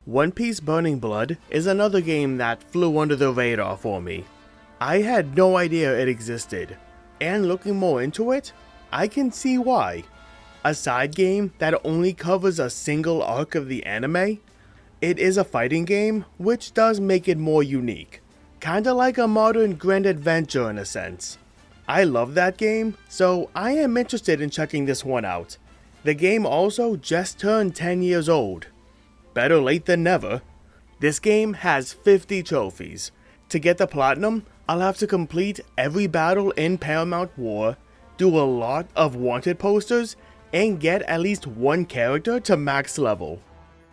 One Piece Burning Blood is another game that flew under the radar for me. I had no idea it existed, and looking more into it, I can see why. A side game that only covers a single arc of the anime, it is a fighting game, which does make it more unique. Kinda like a modern Grand Adventure in a sense. I love that game, so I am interested in checking this one out. The game also just turned 10 years old. Better late than never. This game has 50 trophies. To get the platinum, I'll have to complete every battle in Paramount War, do a lot of wanted posters, and get at least one character to max level.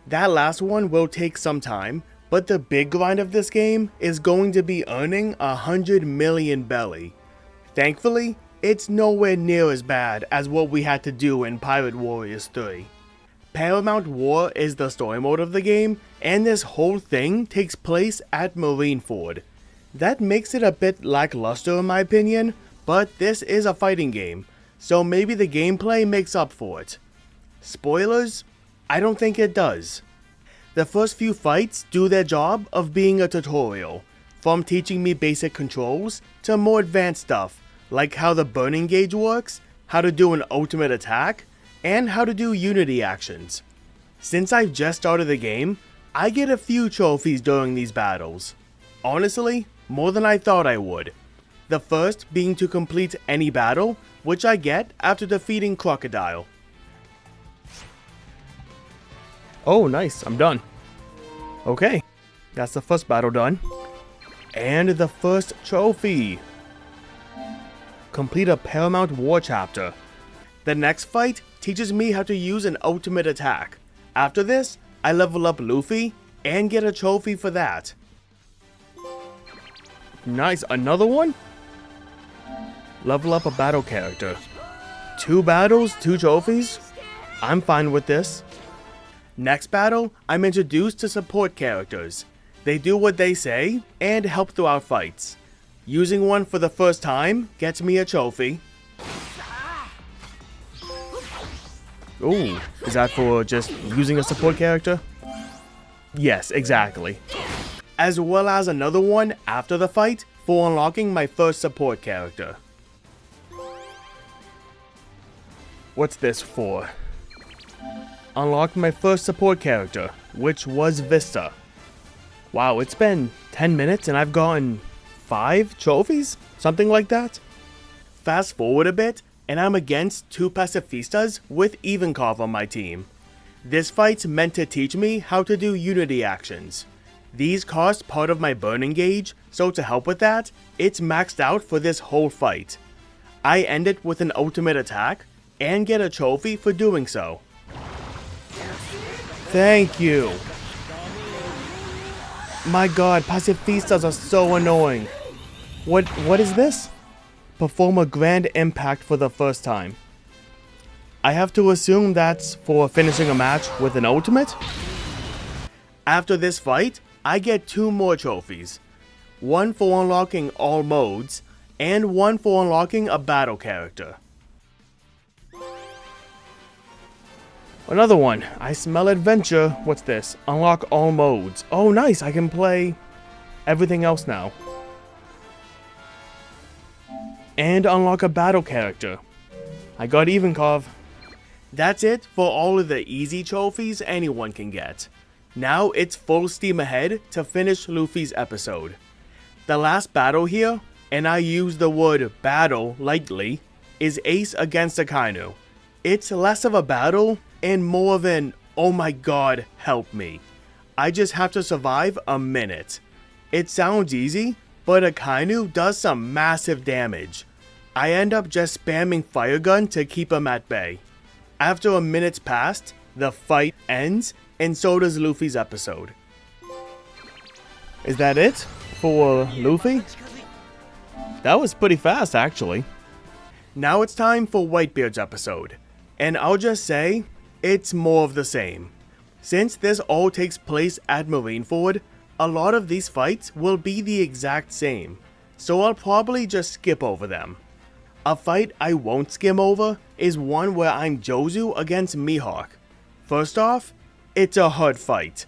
That last one will take some time, but the big grind of this game is going to be earning 100 million belly. Thankfully, it's nowhere near as bad as what we had to do in Pirate Warriors 3. Paramount War is the story mode of the game, and this whole thing takes place at Marineford. That makes it a bit lackluster in my opinion, but this is a fighting game, so maybe the gameplay makes up for it. Spoilers? I don't think it does. The first few fights do their job of being a tutorial, from teaching me basic controls to more advanced stuff, like how the burning gauge works, how to do an ultimate attack, and how to do unity actions. Since I've just started the game, I get a few trophies during these battles. Honestly, more than I thought I would. The first being to complete any battle, which I get after defeating Crocodile. Oh nice, I'm done. Okay, that's the first battle done. And the first trophy. Complete a Paramount War chapter. The next fight teaches me how to use an ultimate attack. After this, I level up Luffy and get a trophy for that. Nice, another one? Level up a battle character. 2 battles, 2 trophies? I'm fine with this. Next battle, I'm introduced to support characters. They do what they say and help throughout fights. Using one for the first time gets me a trophy. Ooh, is that for just using a support character? Yes, exactly. As well as another one after the fight for unlocking my first support character. What's this for? Unlocked my first support character, which was Vista. Wow, it's been 10 minutes and I've gotten 5 trophies? Something like that? Fast forward a bit, and I'm against 2 pacifistas with Ivankov on my team. This fight's meant to teach me how to do unity actions. These cost part of my burning gauge, so to help with that, it's maxed out for this whole fight. I end it with an ultimate attack, and get a trophy for doing so. Thank you! My god, pacifistas are so annoying. What is this? Perform a grand impact for the first time. I have to assume that's for finishing a match with an ultimate? After this fight, I get 2 more trophies. One for unlocking all modes, and one for unlocking a battle character. Another one. I smell adventure. What's this? Unlock all modes. Oh nice, I can play everything else now. And unlock a battle character. I got Ivankov. That's it for all of the easy trophies anyone can get. Now it's full steam ahead to finish Luffy's episode. The last battle here, and I use the word battle lightly, is Ace against Akainu. It's less of a battle and more of an oh my god help me. I just have to survive a minute. It sounds easy, but Akainu does some massive damage. I end up just spamming fire gun to keep him at bay. After a minute's passed, the fight ends, and so does Luffy's episode. Is that it for Luffy? That was pretty fast actually. Now it's time for Whitebeard's episode, and I'll just say, it's more of the same. Since this all takes place at Marineford, a lot of these fights will be the exact same, so I'll probably just skip over them. A fight I won't skim over is one where I'm Jozu against Mihawk. First off, it's a hard fight.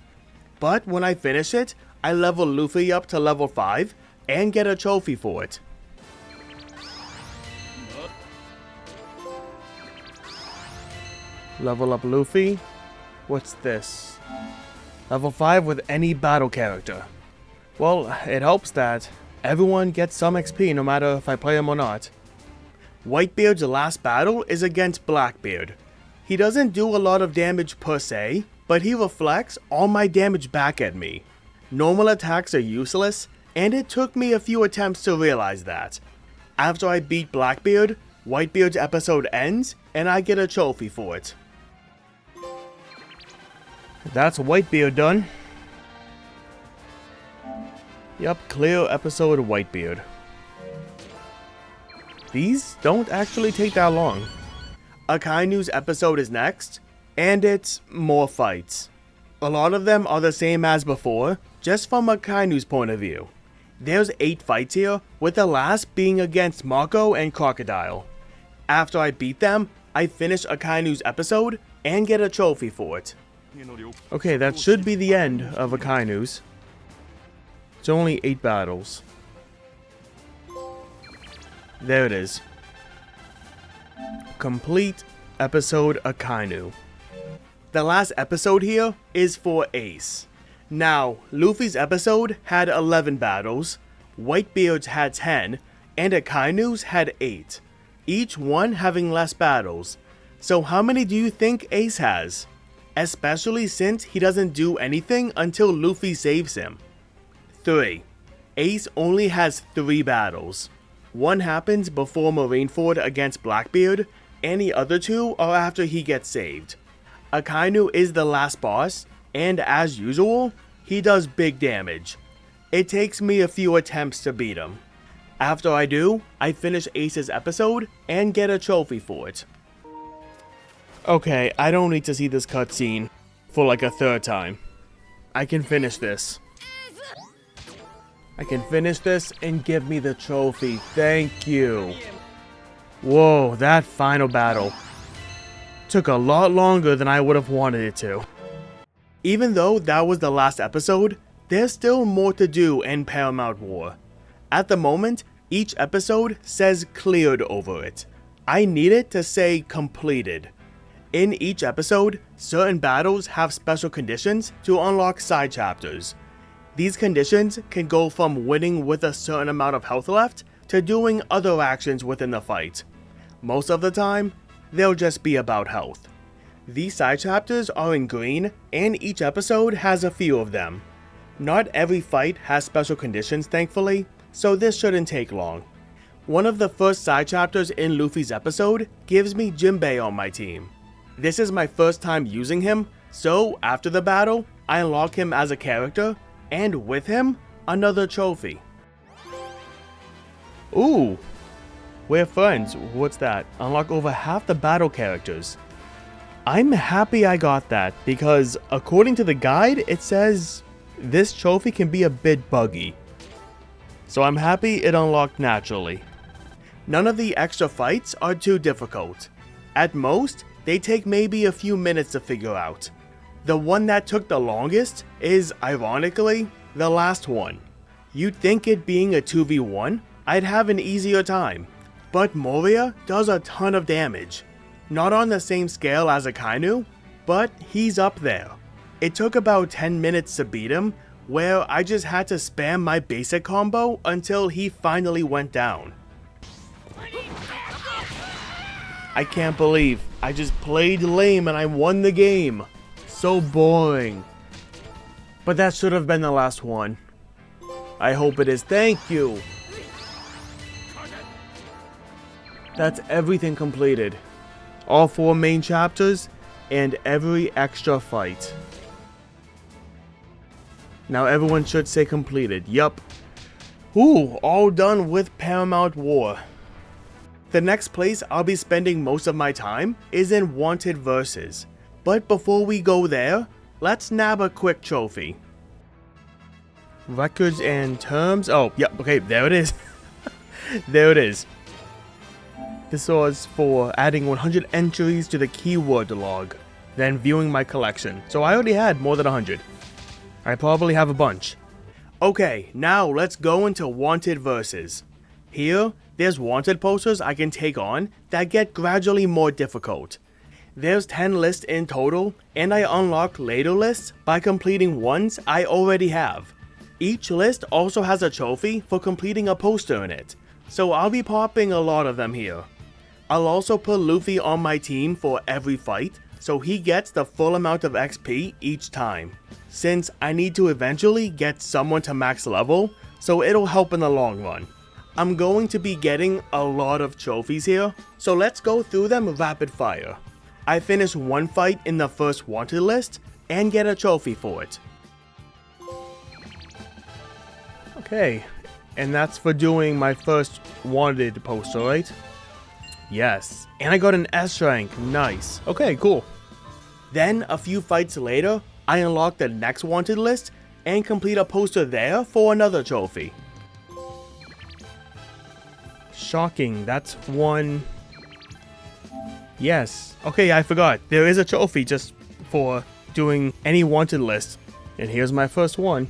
But when I finish it, I level Luffy up to level 5 and get a trophy for it. Level up Luffy. What's this? Level 5 with any battle character. Well, it helps that everyone gets some XP no matter if I play him or not. Whitebeard's last battle is against Blackbeard. He doesn't do a lot of damage per se, but he reflects all my damage back at me. Normal attacks are useless, and it took me a few attempts to realize that. After I beat Blackbeard, Whitebeard's episode ends, and I get a trophy for it. That's Whitebeard done. Yep, clear episode of Whitebeard. These don't actually take that long. Akainu's episode is next, and it's more fights. A lot of them are the same as before, just from Akainu's point of view. There's 8 fights here, with the last being against Marco and Crocodile. After I beat them, I finish Akainu's episode and get a trophy for it. Okay, that should be the end of Akainu's. It's only 8 battles. There it is. Complete episode Akainu. The last episode here is for Ace. Now, Luffy's episode had 11 battles, Whitebeard's had 10, and Akainu's had 8. Each one having less battles. So how many do you think Ace has? Especially since he doesn't do anything until Luffy saves him. 3. Ace only has 3 battles. One happens before Marineford against Blackbeard, and the other 2 are after he gets saved. Akainu is the last boss, and as usual, he does big damage. It takes me a few attempts to beat him. After I do, I finish Ace's episode and get a trophy for it. Okay, I don't need to see this cutscene for like a 3rd time. I can finish this. I can finish this and give me the trophy. Thank you. Whoa, that final battle took a lot longer than I would have wanted it to. Even though that was the last episode, there's still more to do in Paramount War. At the moment, each episode says cleared over it. I need it to say completed. In each episode, certain battles have special conditions to unlock side chapters. These conditions can go from winning with a certain amount of health left to doing other actions within the fight. Most of the time, they'll just be about health. These side chapters are in green, and each episode has a few of them. Not every fight has special conditions, thankfully, so this shouldn't take long. One of the first side chapters in Luffy's episode gives me Jinbei on my team. This is my first time using him, so after the battle, I unlock him as a character, and with him, another trophy. Ooh! We're friends. What's that? Unlock over half the battle characters. I'm happy I got that, because according to the guide, it says this trophy can be a bit buggy. So I'm happy it unlocked naturally. None of the extra fights are too difficult. At most, they take maybe a few minutes to figure out. The one that took the longest is, ironically, the last one. You'd think it being a 2v1, I'd have an easier time. But Moria does a ton of damage. Not on the same scale as Akainu, but he's up there. It took about 10 minutes to beat him, where I just had to spam my basic combo until he finally went down. I can't believe I just played lame and I won the game. So boring. But that should have been the last one. I hope it is. Thank you. That's everything completed. All 4 main chapters and every extra fight. Now everyone should say completed. Yup. Ooh, all done with Paramount War. The next place I'll be spending most of my time is in Wanted Versus. But before we go there, let's nab a quick trophy. Records and terms. Oh, yep, okay, there it is. There it is. This was for adding 100 entries to the keyword log, then viewing my collection. So I already had more than 100. I probably have a bunch. Okay, now let's go into Wanted Versus. Here, there's Wanted posters I can take on that get gradually more difficult. There's 10 lists in total, and I unlock later lists by completing ones I already have. Each list also has a trophy for completing a poster in it, so I'll be popping a lot of them here. I'll also put Luffy on my team for every fight, so he gets the full amount of XP each time. Since I need to eventually get someone to max level, so it'll help in the long run. I'm going to be getting a lot of trophies here, so let's go through them rapid fire. I finish one fight in the first wanted list and get a trophy for it. Okay, and that's for doing my first wanted poster, right? Yes, and I got an S rank, nice. Okay, cool. Then a few fights later, I unlock the next wanted list and complete a poster there for another trophy. Shocking, that's one. Yes, okay, I forgot. There is a trophy just for doing any wanted list. And here's my first one.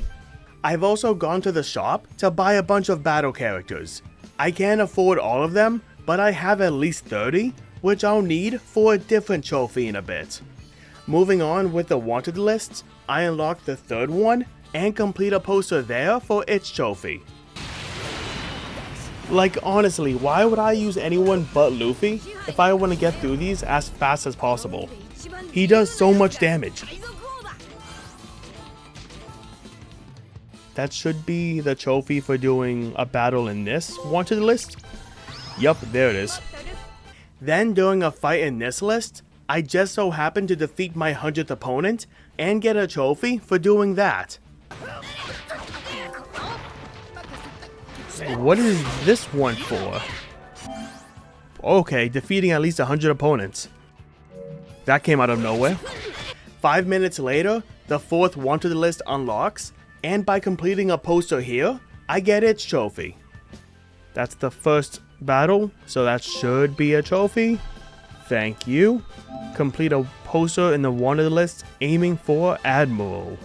I've also gone to the shop to buy a bunch of battle characters. I can't afford all of them, but I have at least 30, which I'll need for a different trophy in a bit. Moving on with the wanted lists, I unlock the third one and complete a poster there for its trophy. Like honestly, why would I use anyone but Luffy if I want to get through these as fast as possible? He does so much damage. That should be the trophy for doing a battle in this wanted list. Yup, there it is. Then during a fight in this list, I just so happened to defeat my 100th opponent and get a trophy for doing that. What is this one for? Okay, defeating at least 100 opponents. That came out of nowhere. 5 minutes later, the fourth wanted list unlocks, and by completing a poster here, I get its trophy. That's the first battle, so that should be a trophy. Thank you. Complete a poster in the wanted list aiming for Admiral.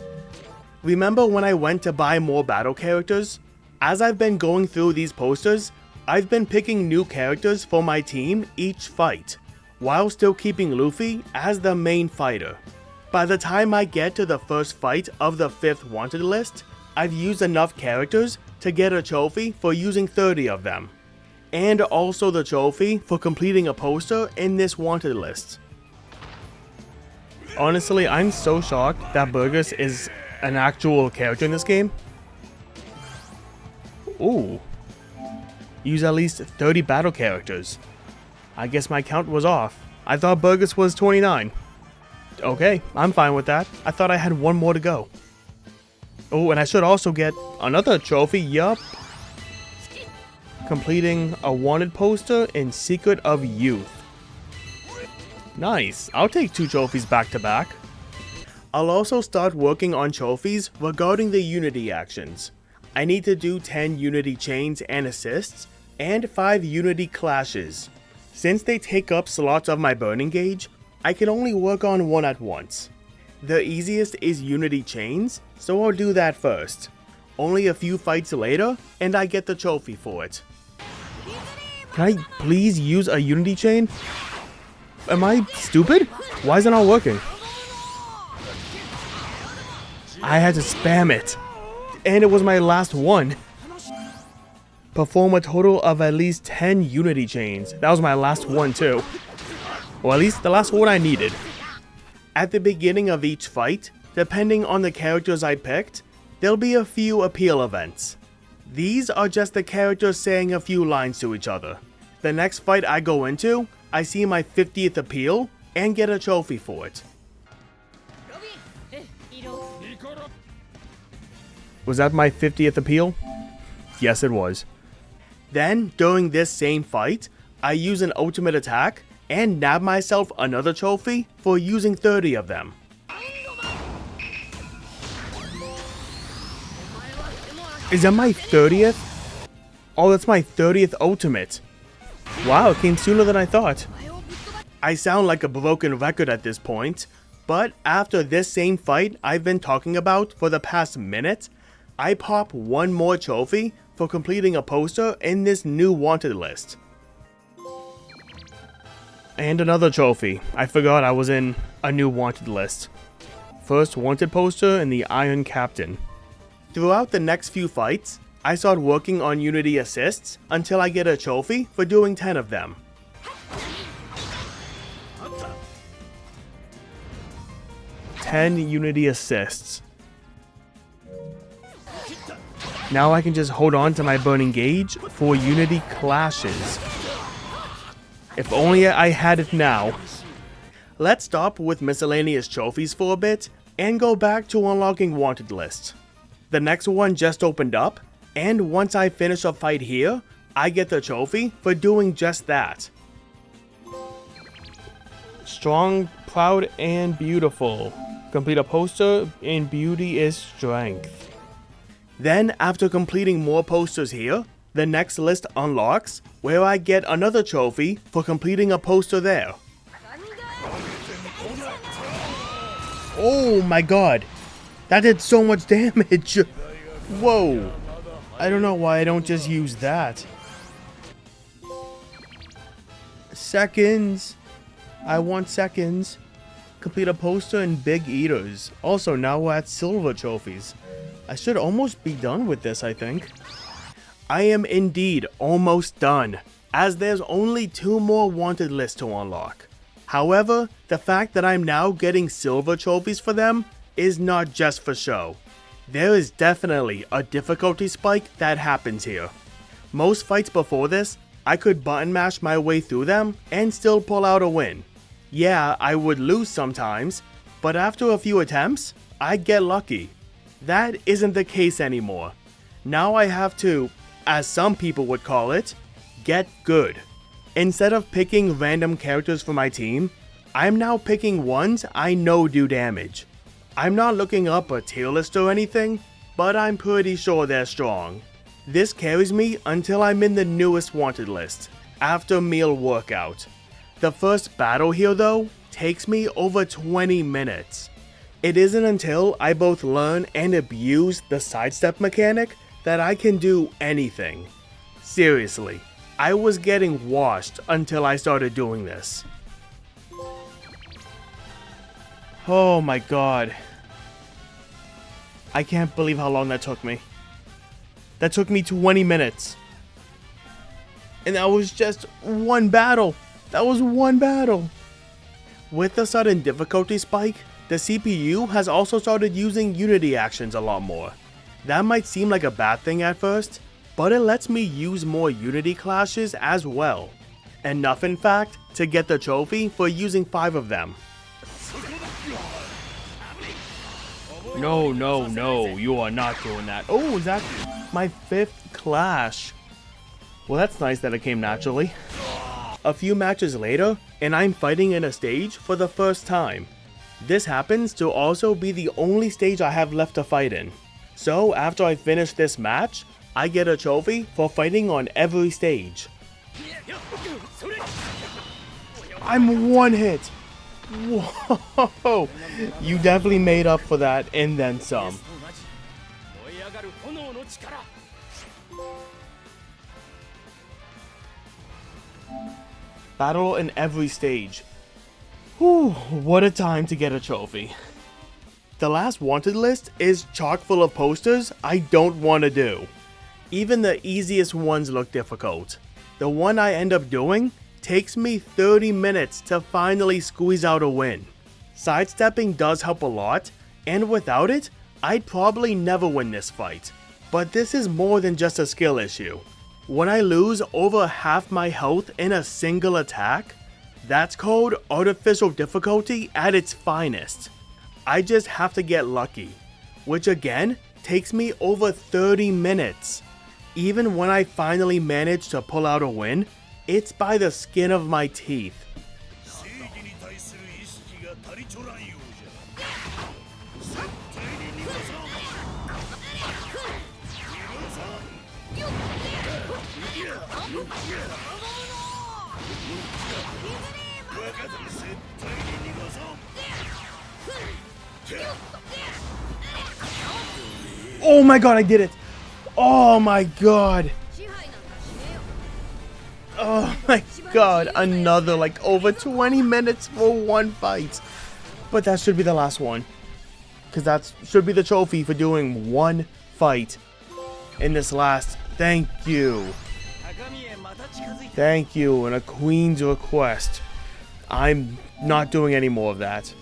Remember when I went to buy more battle characters? As I've been going through these posters, I've been picking new characters for my team each fight, while still keeping Luffy as the main fighter. By the time I get to the first fight of the 5th wanted list, I've used enough characters to get a trophy for using 30 of them. And also the trophy for completing a poster in this wanted list. Honestly, I'm so shocked that Burgess is an actual character in this game. Ooh. Use at least 30 battle characters. I guess my count was off. I thought Burgess was 29. Okay, I'm fine with that. I thought I had one more to go. Oh, and I should also get another trophy, yup. Completing a wanted poster in Secret of Youth. Nice, I'll take 2 trophies back to back. I'll also start working on trophies regarding the Unity actions. I need to do 10 Unity chains and assists, and 5 Unity clashes. Since they take up slots of my burning gauge, I can only work on one at once. The easiest is Unity chains, so I'll do that first. Only a few fights later, and I get the trophy for it. Can I please use a Unity chain? Am I stupid? Why is it not working? I had to spam it. And it was my last one. Perform a total of at least 10 Unity chains. That was my last one too. Or at least the last one I needed. At the beginning of each fight, depending on the characters I picked, there'll be a few appeal events. These are just the characters saying a few lines to each other. The next fight I go into, I see my 50th appeal and get a trophy for it. Was that my 50th appeal? Yes, it was. Then, during this same fight, I use an ultimate attack and nab myself another trophy for using 30 of them. Is that my 30th? Oh, that's my 30th ultimate. Wow, it came sooner than I thought. I sound like a broken record at this point, But after this same fight I've been talking about for the past minute, I pop one more trophy for completing a poster in this new wanted list. And another trophy. I forgot I was in a new wanted list. First wanted poster in the Iron Captain. Throughout the next few fights, I start working on Unity assists until I get a trophy for doing 10 of them. "10 Unity assists. Now I can just hold on to my burning gauge for Unity clashes. If only I had it now." Let's stop with miscellaneous trophies for a bit and go back to unlocking wanted list. The next one just opened up, and once I finish a fight here, I get the trophy for doing just that. Strong, proud, and beautiful. Complete a poster, and beauty is strength. Then, after completing more posters here, the next list unlocks, where I get another trophy for completing a poster there. Oh my god, that did so much damage. Whoa, I don't know why I don't just use that. Seconds. I want seconds. Complete a poster in Big Eaters. Also, now we're at silver trophies. I should almost be done with this, I think. I am indeed almost done, as there's only 2 more wanted lists to unlock. However, the fact that I'm now getting silver trophies for them is not just for show. There is definitely a difficulty spike that happens here. Most fights before this, I could button mash my way through them and still pull out a win. Yeah, I would lose sometimes, but after a few attempts, I'd get lucky. That isn't the case anymore. Now I have to, as some people would call it, get good. Instead of picking random characters for my team, I'm now picking ones I know do damage. I'm not looking up a tier list or anything, but I'm pretty sure they're strong. This carries me until I'm in the newest wanted list, after meal workout. The first battle here though, takes me over 20 minutes. It isn't until I both learn and abuse the sidestep mechanic that I can do anything. Seriously, I was getting washed until I started doing this. Oh my god. I can't believe how long that took me. That took me 20 minutes. And that was just one battle. That was one battle. With the sudden difficulty spike, the CPU has also started using Unity actions a lot more. That might seem like a bad thing at first, but it lets me use more Unity clashes as well. Enough in fact to get the trophy for using 5 of them. No, no, no, you are not doing that. Oh, is that my 5th clash? Well, that's nice that it came naturally. A few matches later, and I'm fighting in a stage for the first time. This happens to also be the only stage I have left to fight in. So after I finish this match, I get a trophy for fighting on every stage. I'm one hit! Whoa! You definitely made up for that and then some. Battle in every stage. Whew, what a time to get a trophy. The last wanted list is chock full of posters I don't want to do. Even the easiest ones look difficult. The one I end up doing takes me 30 minutes to finally squeeze out a win. Sidestepping does help a lot, and without it, I'd probably never win this fight. But this is more than just a skill issue. When I lose over half my health in a single attack, that's called artificial difficulty at its finest. I just have to get lucky, which again takes me over 30 minutes. Even when I finally manage to pull out a win, it's by the skin of my teeth. Oh my god, I did it! Oh my god! Oh my god, another like over 20 minutes for one fight. But that should be the last one. Because that should be the trophy for doing one fight in this last. Thank you. Thank you, and a queen's request. I'm not doing any more of that.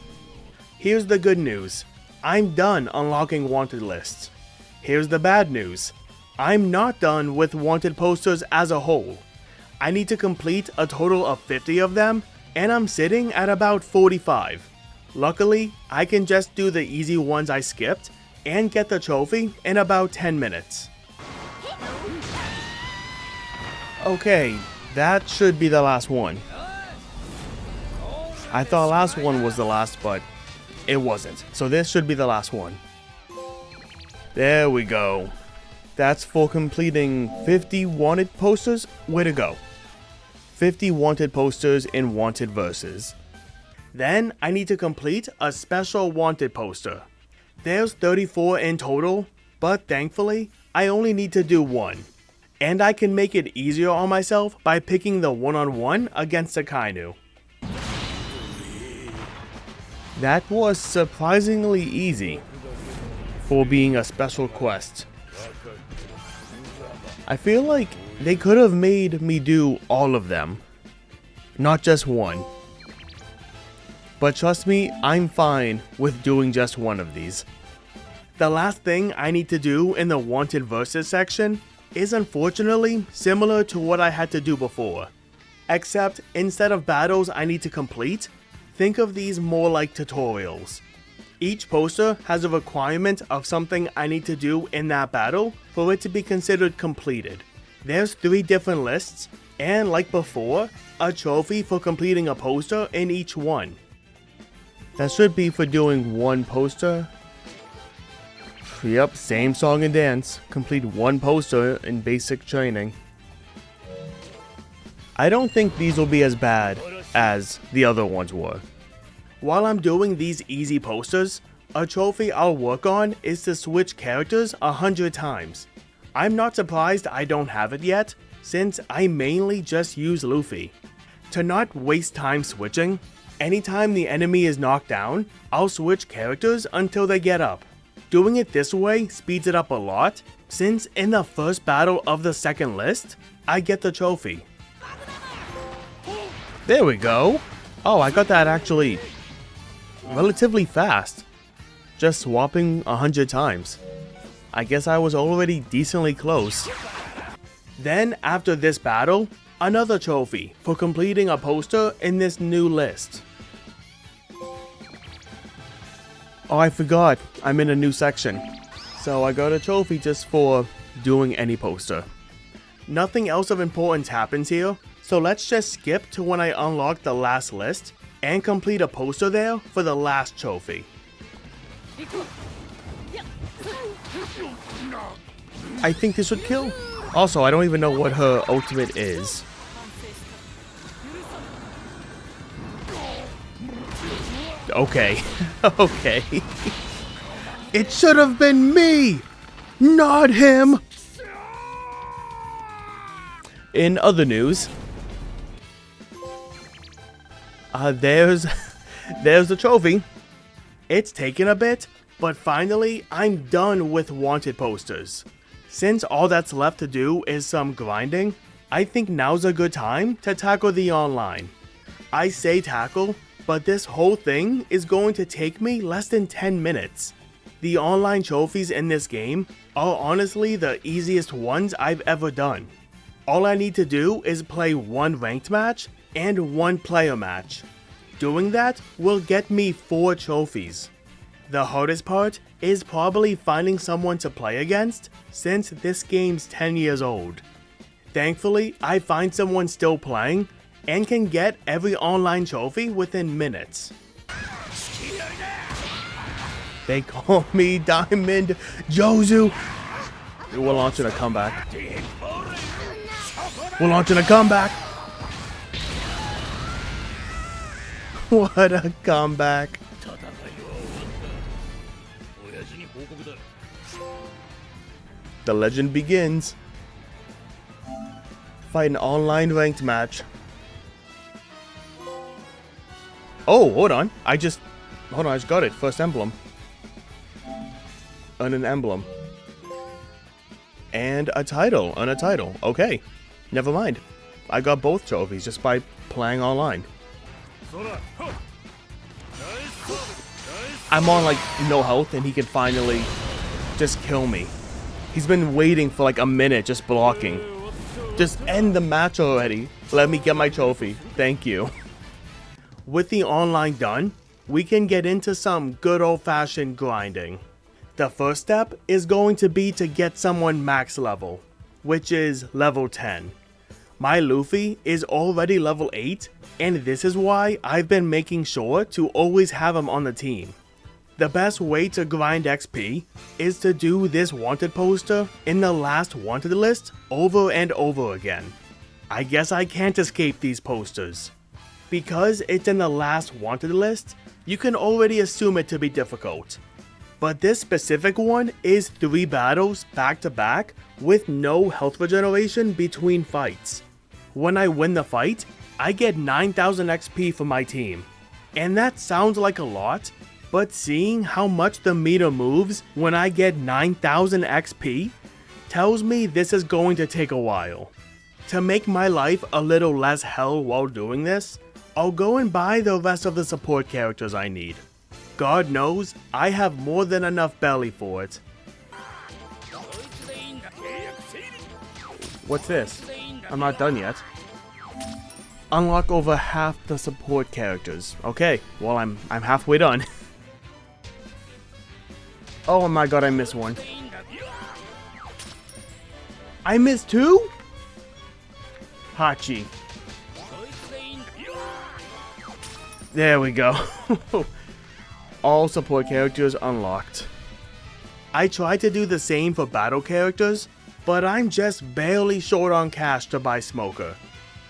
Here's the good news. I'm done unlocking wanted lists. Here's the bad news. I'm not done with wanted posters as a whole. I need to complete a total of 50 of them, and I'm sitting at about 45. Luckily, I can just do the easy ones I skipped and get the trophy in about 10 minutes. Okay, that should be the last one. I thought last one was the last, but it wasn't. So this should be the last one. There we go. That's for completing 50 wanted posters. Way to go. 50 wanted posters in wanted verses. Then I need to complete a special wanted poster. There's 34 in total, but thankfully, I only need to do one. And I can make it easier on myself by picking the one-on-one against Akainu. That was surprisingly easy for being a special quest. I feel like they could have made me do all of them, not just one. But trust me, I'm fine with doing just one of these. The last thing I need to do in the wanted verses section is unfortunately similar to what I had to do before. Except instead of battles I need to complete, think of these more like tutorials. Each poster has a requirement of something I need to do in that battle for it to be considered completed. There's 3 different lists, and like before, a trophy for completing a poster in each one. That should be for doing one poster. Yep, same song and dance. Complete one poster in basic training. I don't think these will be as bad as the other ones were. While I'm doing these easy posters, a trophy I'll work on is to switch characters 100 times. I'm not surprised I don't have it yet, since I mainly just use Luffy. To not waste time switching, anytime the enemy is knocked down, I'll switch characters until they get up. Doing it this way speeds it up a lot, since in the first battle of the second list, I get the trophy. There we go. Oh, I got that actually relatively fast. Just swapping 100 times. I guess I was already decently close. Then after this battle, another trophy for completing a poster in this new list. Oh, I forgot. I'm in a new section. So I got a trophy just for doing any poster. Nothing else of importance happens here, so let's just skip to when I unlock the last list and complete a poster there for the last trophy. I think this would kill. Also, I don't even know what her ultimate is. Okay. Okay. It should have been me, not him. In other news, there's the trophy. It's taken a bit, but finally I'm done with wanted posters. Since all that's left to do is some grinding, I think now's a good time to tackle the online. I say tackle, but this whole thing is going to take me less than 10 minutes. The online trophies in this game are honestly the easiest ones I've ever done. All I need to do is play one ranked match and one player match. Doing that will get me 4 trophies. The hardest part is probably finding someone to play against, since this game's 10 years old. Thankfully, I find someone still playing and can get every online trophy within minutes. They call me Diamond Jozu. We're launching a comeback. We're launching a comeback. What a comeback. The legend begins. Fight an online ranked match. Oh, hold on. I just got it. First emblem. Earn an emblem. And a title. Earn a title. Okay. Never mind. I got both trophies just by playing online. I'm on like no health and he can finally just kill me. He's been waiting for like a minute just blocking. Just end the match already. Let me get my trophy. Thank you. With the online done, we can get into some good old-fashioned grinding. The first step is going to be to get someone max level, which is level 10. My Luffy is already level 8, and this is why I've been making sure to always have him on the team. The best way to grind XP is to do this wanted poster in the last wanted list over and over again. I guess I can't escape these posters. Because it's in the last wanted list, you can already assume it to be difficult. But this specific one is 3 battles back to back with no health regeneration between fights. When I win the fight, I get 9,000 XP for my team. And that sounds like a lot, but seeing how much the meter moves when I get 9,000 XP tells me this is going to take a while. To make my life a little less hell while doing this, I'll go and buy the rest of the support characters I need. God knows, I have more than enough belly for it. What's this? I'm not done yet. Unlock over half the support characters. Okay, well I'm halfway done. Oh my god, I missed one. I missed 2? Hachi. There we go. All support characters unlocked. I tried to do the same for battle characters, but I'm just barely short on cash to buy Smoker.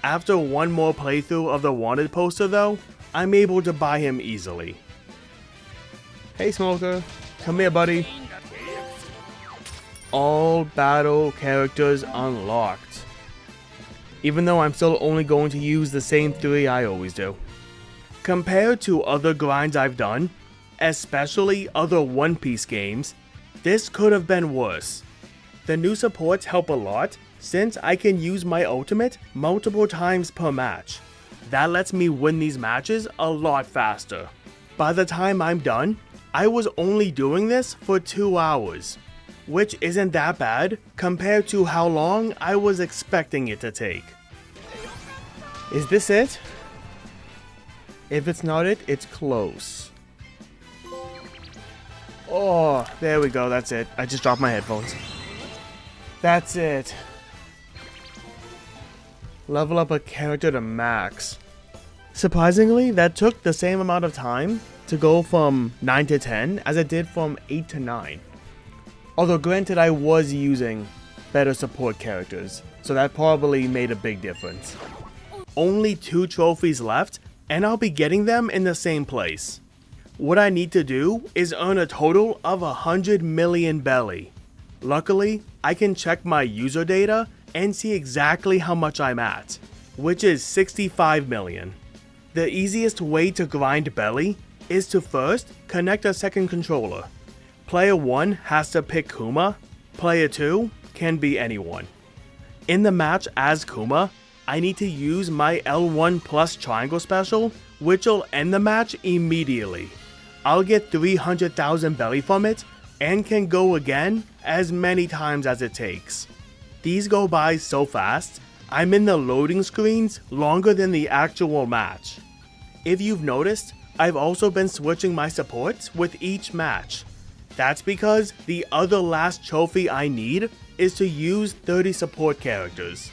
After one more playthrough of the wanted poster though, I'm able to buy him easily. Hey Smoker, come here buddy. All battle characters unlocked. Even though I'm still only going to use the same 3 I always do. Compared to other grinds I've done, especially other One Piece games, this could have been worse. The new supports help a lot since I can use my ultimate multiple times per match. That lets me win these matches a lot faster. By the time I'm done, I was only doing this for 2 hours, which isn't that bad compared to how long I was expecting it to take. Is this it? If it's not it, it's close. Oh, there we go, that's it. I just dropped my headphones. That's it. Level up a character to max. Surprisingly, that took the same amount of time to go from 9 to 10 as it did from 8 to 9. Although granted, I was using better support characters, so that probably made a big difference. Only 2 trophies left, and I'll be getting them in the same place. What I need to do is earn a total of 100 million belly. Luckily, I can check my user data and see exactly how much I'm at, which is 65 million. The easiest way to grind belly is to first connect a second controller. Player 1 has to pick Kuma, player 2 can be anyone. In the match as Kuma, I need to use my L1 plus triangle special, which will end the match immediately. I'll get 300,000 belly from it, and can go again as many times as it takes. These go by so fast, I'm in the loading screens longer than the actual match. If you've noticed, I've also been switching my supports with each match. That's because the other last trophy I need is to use 30 support characters.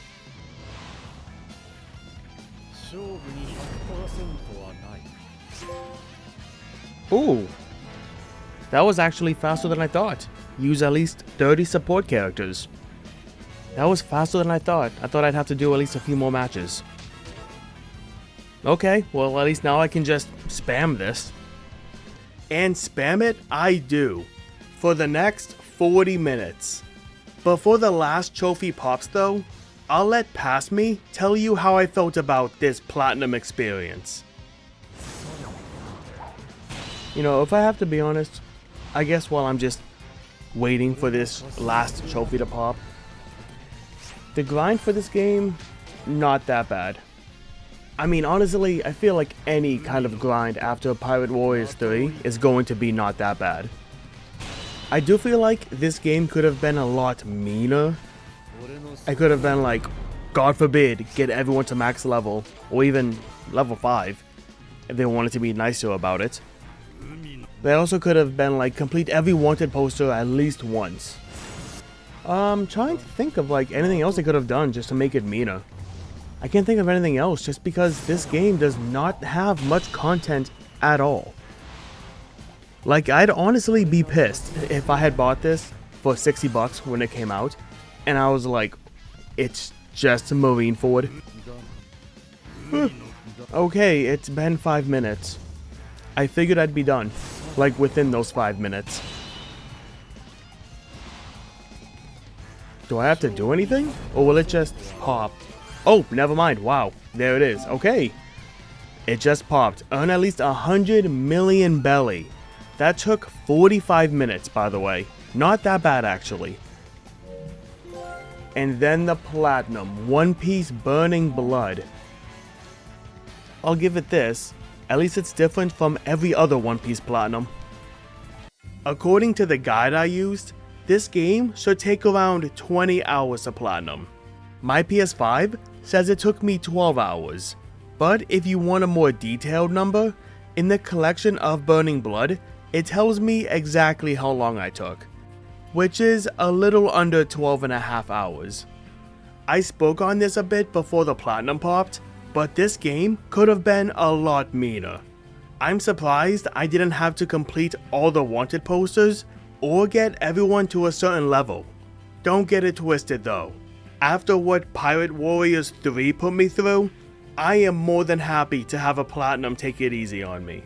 Ooh, that was actually faster than I thought. Use at least 30 support characters. That was faster than I thought. I thought I'd have to do at least a few more matches. Okay, well at least now I can just spam this. And spam it I do. For the next 40 minutes. Before the last trophy pops though, I'll let Past Me tell you how I felt about this platinum experience. You know, if I have to be honest, I guess while I'm just waiting for this last trophy to pop, the grind for this game, not that bad. I mean, honestly, I feel like any kind of grind after Pirate Warriors 3 is going to be not that bad. I do feel like this game could have been a lot meaner. I could have been like, God forbid, get everyone to max level, or even level 5, if they wanted to be nicer about it. They also could have been like, complete every wanted poster at least once. Trying to think of like anything else they could have done just to make it meaner. I can't think of anything else just because this game does not have much content at all. Like, I'd honestly be pissed if I had bought this for 60 bucks when it came out, and I was like, it's just Marineford. Okay, it's been 5 minutes. I figured I'd be done, like within those 5 minutes. Do I have to do anything? Or will it just pop? Oh, never mind. Wow, there it is. Okay. It just popped. Earn at least 100 million belly. That took 45 minutes, by the way. Not that bad, actually. And then the platinum. One Piece Burning Blood. I'll give it this. At least it's different from every other One Piece platinum. According to the guide I used, this game should take around 20 hours to platinum. My PS5 says it took me 12 hours, but if you want a more detailed number, in the collection of Burning Blood, it tells me exactly how long I took, which is a little under 12.5 hours. I spoke on this a bit before the platinum popped, but this game could have been a lot meaner. I'm surprised I didn't have to complete all the wanted posters or get everyone to a certain level. Don't get it twisted though. After what Pirate Warriors 3 put me through, I am more than happy to have a platinum take it easy on me.